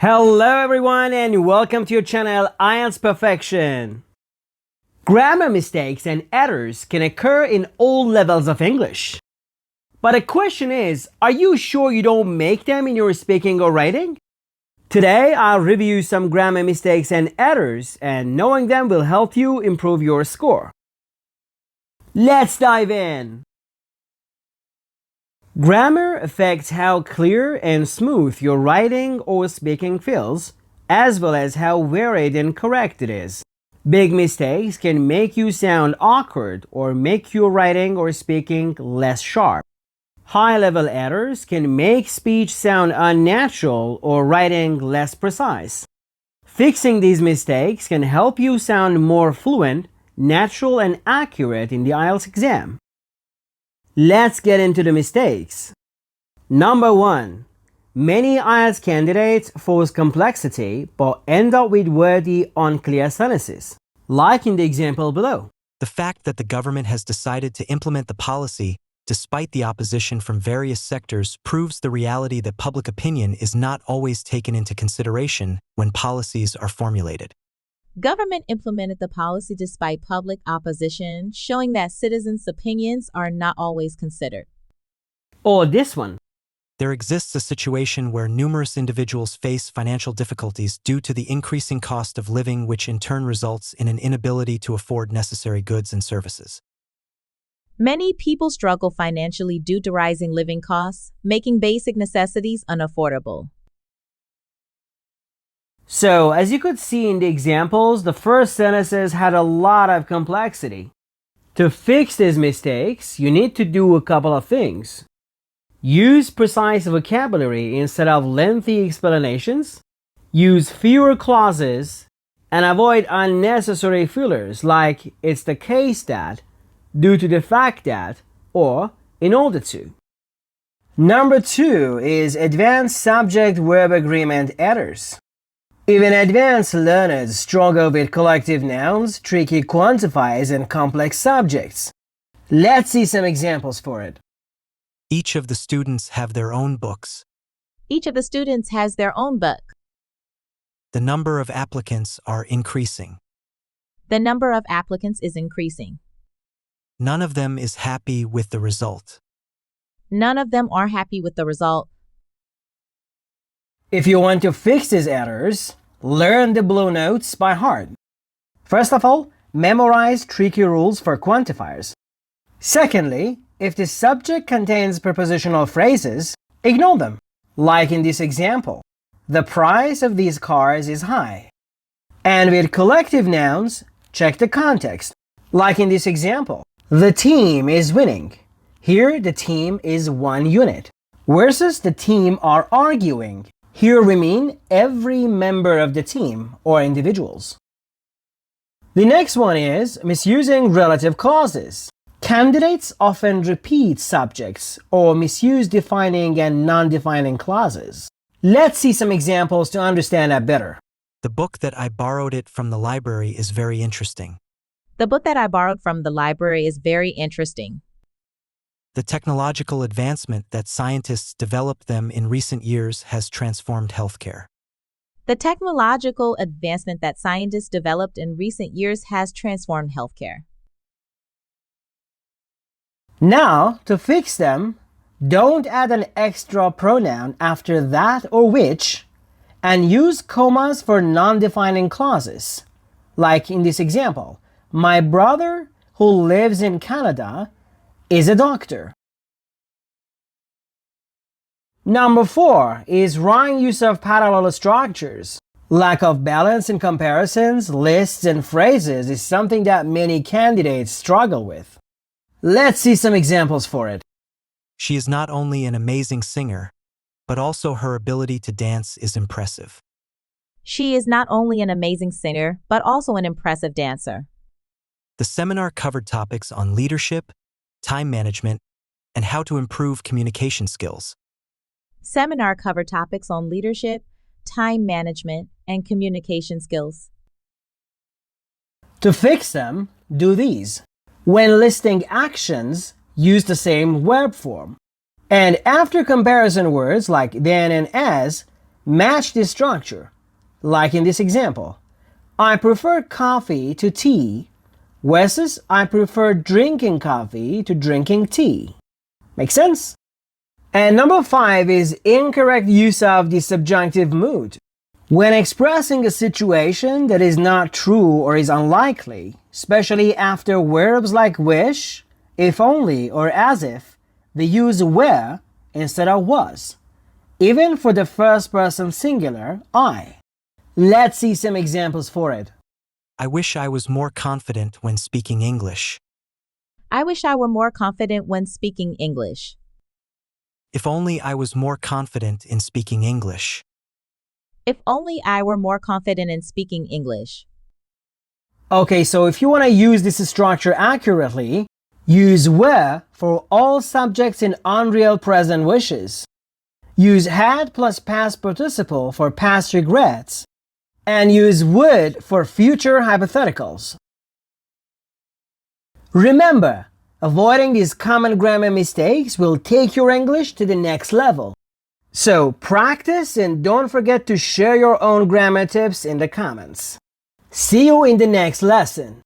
Hello everyone and welcome to your channel IELTS Perfection. Grammar mistakes and errors can occur in all levels of English. But the question is, are you sure you don't make them in your speaking or writing? Today I'll review some grammar mistakes and errors, and knowing them will help you improve your score. Let's dive in. Grammar affects how clear and smooth your writing or speaking feels, as well as how varied and correct it is. Big mistakes can make you sound awkward or make your writing or speaking less sharp. High-level errors can make speech sound unnatural or writing less precise. Fixing these mistakes can help you sound more fluent, natural, and accurate in the IELTS exam. Let's get into the mistakes. Number 1. Many IELTS candidates force complexity but end up with wordy, unclear sentences, like in the example below. The fact that the government has decided to implement the policy, despite the opposition from various sectors, proves the reality that public opinion is not always taken into consideration when policies are formulated. Government implemented the policy despite public opposition, showing that citizens' opinions are not always considered. Or this one. There exists a situation where numerous individuals face financial difficulties due to the increasing cost of living, which in turn results in an inability to afford necessary goods and services. Many people struggle financially due to rising living costs, making basic necessities unaffordable. So, as you could see in the examples, the first sentences had a lot of complexity. To fix these mistakes, you need to do a couple of things. Use precise vocabulary instead of lengthy explanations. Use fewer clauses. And avoid unnecessary fillers like "it's the case that," "due to the fact that," or "in order to." Number 2 is advanced subject-verb agreement errors. Even advanced learners struggle with collective nouns, tricky quantifiers, and complex subjects. Let's see some examples for it. Each of the students have their own books. Each of the students has their own book. The number of applicants are increasing. The number of applicants is increasing. None of them is happy with the result. None of them are happy with the result. If you want to fix these errors, learn the Blue Notes by heart. First of all, memorize tricky rules for quantifiers. Secondly, if the subject contains prepositional phrases, ignore them. Like in this example, the price of these cars is high. And with collective nouns, check the context. Like in this example, the team is winning. Here, the team is one unit, versus the team are arguing. Here we mean every member of the team or individuals. The next one is misusing relative clauses. Candidates often repeat subjects or misuse defining and non-defining clauses. Let's see some examples to understand that better. The book that I borrowed it from the library is very interesting. The book that I borrowed from the library is very interesting. The technological advancement that scientists developed them in recent years has transformed healthcare. The technological advancement that scientists developed in recent years has transformed healthcare. Now, to fix them, don't add an extra pronoun after that or which, and use commas for non-defining clauses. Like in this example, my brother who lives in Canada is a doctor. Number 4 is wrong use of parallel structures. Lack of balance in comparisons, lists, and phrases is something that many candidates struggle with. Let's see some examples for it. She is not only an amazing singer, but also her ability to dance is impressive. She is not only an amazing singer, but also an impressive dancer. The seminar covered topics on leadership, time management, and how to improve communication skills. Seminar covered topics on leadership, time management, and communication skills. To fix them, do these. When listing actions, use the same verb form. And after comparison words like then and as, match this structure, like in this example. I prefer coffee to tea versus I prefer drinking coffee to drinking tea. Make sense? And number 5 is incorrect use of the subjunctive mood. When expressing a situation that is not true or is unlikely, especially after verbs like wish, if only, or as if, they use were instead of was, even for the first person singular, I. Let's see some examples for it. I wish I was more confident when speaking English. I wish I were more confident when speaking English. If only I was more confident in speaking English. If only I were more confident in speaking English. Okay, so if you want to use this structure accurately, use were for all subjects in unreal present wishes. Use had plus past participle for past regrets. And use would for future hypotheticals. Remember, avoiding these common grammar mistakes will take your English to the next level. So practice and don't forget to share your own grammar tips in the comments. See you in the next lesson.